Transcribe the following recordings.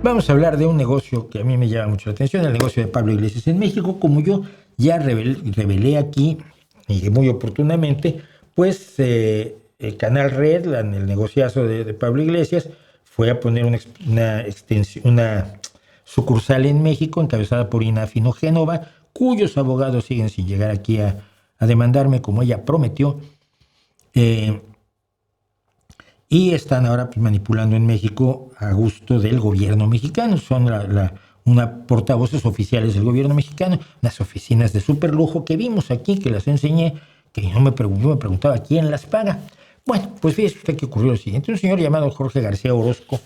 Vamos a hablar de un negocio que a mí me llama mucho la atención, el negocio de Pablo Iglesias en México. Como yo ya revelé aquí, y muy oportunamente, pues el canal Red, el negociazo de Pablo Iglesias, fue a poner una sucursal en México encabezada por Ina Fino Génova, cuyos abogados siguen sin llegar aquí a demandarme como ella prometió. Y están ahora pues, manipulando en México a gusto del gobierno mexicano. Son una portavoces oficiales del gobierno mexicano, las oficinas de superlujo que vimos aquí, que las enseñé, que yo me preguntaba quién las paga. Bueno, pues fíjese usted que ocurrió lo siguiente. Un señor llamado Jorge García Orozco,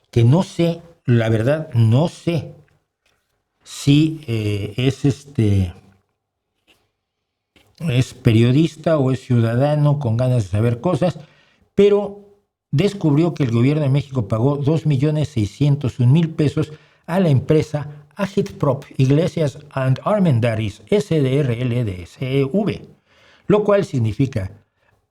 que no sé, la verdad, no sé si es periodista o es ciudadano con ganas de saber cosas, pero descubrió que el gobierno de México pagó 2.601.000 pesos a la empresa Agitprop Iglesias and Armendáriz SDRLDSV, lo cual significa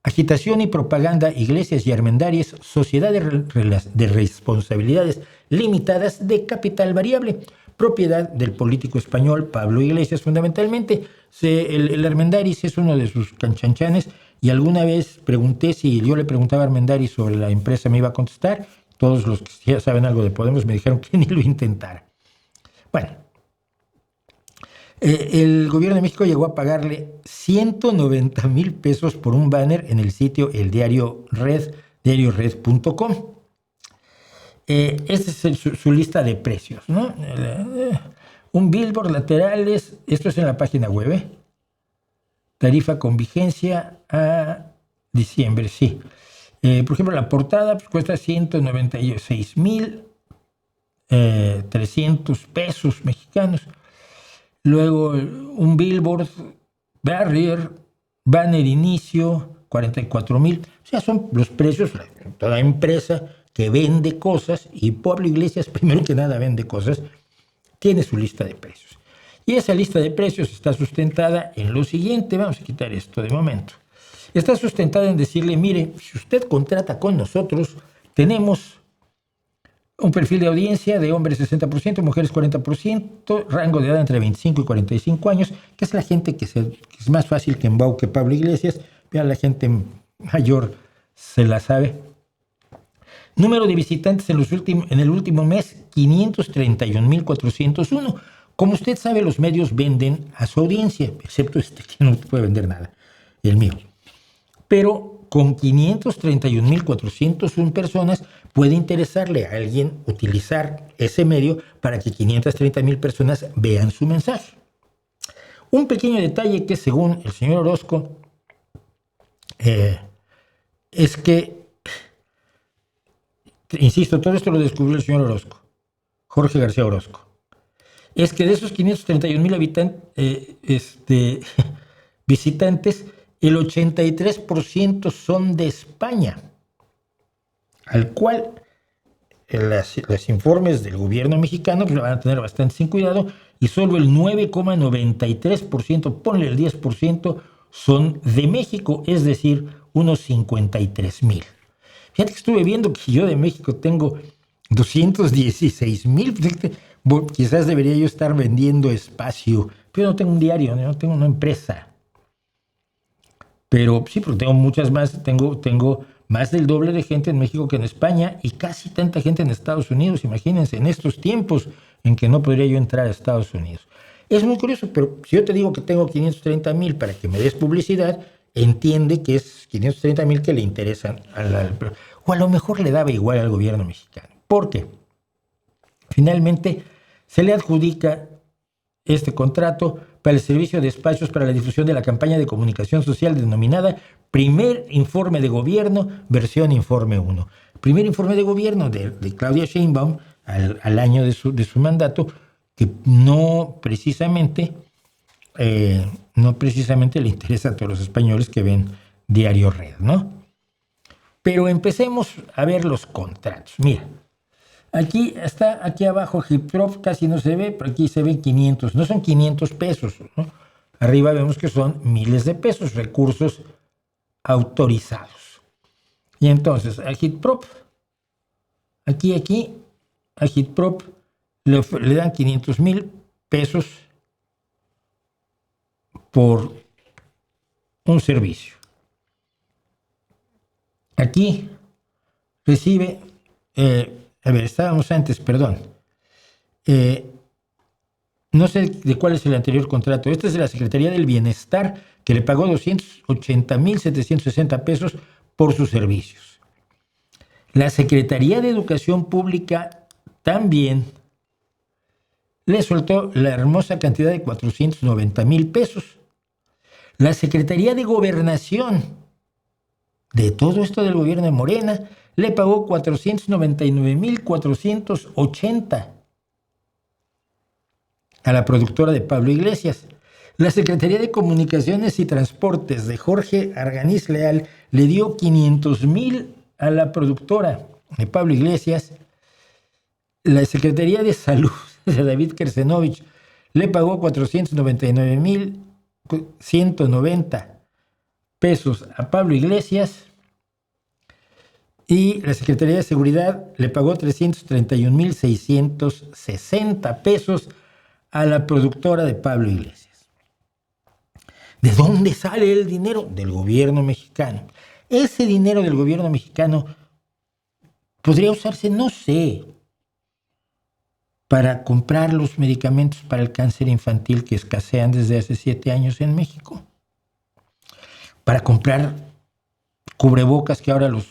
Agitación y Propaganda Iglesias y Armendáriz, Sociedad de Responsabilidades Limitadas de Capital Variable, propiedad del político español Pablo Iglesias fundamentalmente. El Armendáriz es uno de sus canchanchanes y alguna vez pregunté si yo le preguntaba a Armendáriz sobre la empresa me iba a contestar. Todos los que ya saben algo de Podemos me dijeron que ni lo intentara. Bueno, el gobierno de México llegó a pagarle 190,000 pesos por un banner en el sitio El Diario Red, diariored.com. Esta es su lista de precios, ¿no? Un billboard laterales, esto es en la página web, tarifa con vigencia a diciembre, sí. Por ejemplo, la portada pues, cuesta 196,300 pesos mexicanos. Luego un billboard, banner inicio, 44,000. O sea, son los precios de toda empresa que vende cosas, y Pablo Iglesias, primero que nada, vende cosas, tiene su lista de precios. Y esa lista de precios está sustentada en lo siguiente. Vamos a quitar esto de momento. Está sustentada en decirle, mire, si usted contrata con nosotros, tenemos un perfil de audiencia de hombres 60%, mujeres 40%, rango de edad entre 25 y 45 años, que es la gente que es más fácil que embauque Pablo Iglesias. Vean, la gente mayor se la sabe. Número de visitantes en el último mes, 531,401. Como usted sabe, los medios venden a su audiencia, excepto que no puede vender nada, el mío. Pero con 531,401 personas puede interesarle a alguien utilizar ese medio para que 530,000 personas vean su mensaje. Un pequeño detalle que según el señor Orozco es que, insisto, todo esto lo descubrió el señor Orozco, Jorge García Orozco, es que de esos 531,000 visitantes, el 83% son de España, al cual los informes del gobierno mexicano pues, lo van a tener bastante sin cuidado, y solo el 9,93%, ponle el 10%, son de México, es decir, unos 53,000. Fíjate que estuve viendo que yo de México tengo 216,000. Quizás debería yo estar vendiendo espacio, pero no tengo un diario, no tengo una empresa. Pero sí, porque tengo muchas más, tengo más del doble de gente en México que en España y casi tanta gente en Estados Unidos. Imagínense, en estos tiempos en que no podría yo entrar a Estados Unidos. Es muy curioso, pero si yo te digo que tengo 530,000 para que me des publicidad, entiende que es 530,000 que le interesan o a lo mejor le daba igual al gobierno mexicano. ¿Por qué? Finalmente se le adjudica este contrato para el servicio de espacios para la difusión de la campaña de comunicación social denominada Primer Informe de Gobierno, versión Informe 1. Primer Informe de Gobierno de Claudia Sheinbaum al año de su mandato, que no precisamente le interesa a todos los españoles que ven Diario Red, ¿no? Pero empecemos a ver los contratos. Mira, aquí abajo Agitprop casi no se ve, pero aquí se ven 500. No son 500 pesos, ¿no? Arriba vemos que son miles de pesos, recursos autorizados. Y entonces, Agitprop, aquí Agitprop le dan 500,000 pesos por un servicio. Aquí recibe, estábamos antes, perdón. No sé de cuál es el anterior contrato. Este es de la Secretaría del Bienestar, que le pagó 280,760 pesos por sus servicios. La Secretaría de Educación Pública también le soltó la hermosa cantidad de 490,000 pesos. La Secretaría de Gobernación, de todo esto del gobierno de Morena, le pagó 499,480 a la productora de Pablo Iglesias. La Secretaría de Comunicaciones y Transportes de Jorge Arganiz Leal le dio 500,000 a la productora de Pablo Iglesias. La Secretaría de Salud de David Kersenovich le pagó 499,190 pesos a Pablo Iglesias. Y la Secretaría de Seguridad le pagó 331,660 pesos a la productora de Pablo Iglesias. ¿De dónde sale el dinero? Del gobierno mexicano. Ese dinero del gobierno mexicano podría usarse, no sé, para comprar los medicamentos para el cáncer infantil que escasean desde hace 7 años en México. Para comprar cubrebocas que ahora los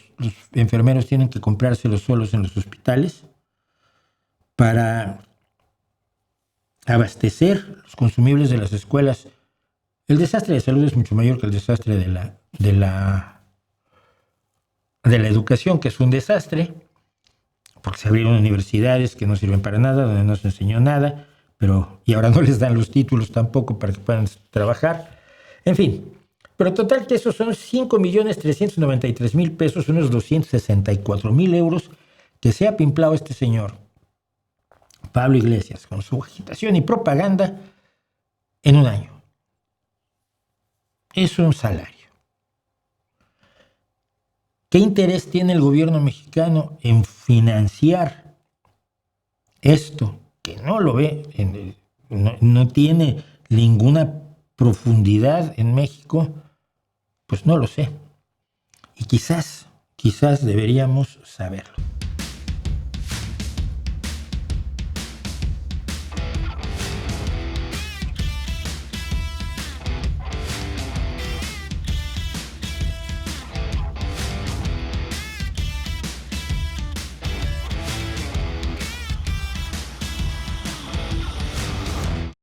enfermeros tienen que comprárselos solos en los hospitales. Para abastecer los consumibles de las escuelas. El desastre de salud es mucho mayor que el desastre de la educación, que es un desastre, porque se abrieron universidades que no sirven para nada, donde no se enseñó nada, y ahora no les dan los títulos tampoco para que puedan trabajar. En fin, pero total que esos son 5,393,000 pesos, unos 264,000 euros que se ha pimplado este señor Pablo Iglesias con su agitación y propaganda en un año. Es un salario. ¿Qué interés tiene el gobierno mexicano en financiar esto que no lo ve, no tiene ninguna profundidad en México? Pues no lo sé. Y quizás deberíamos saberlo.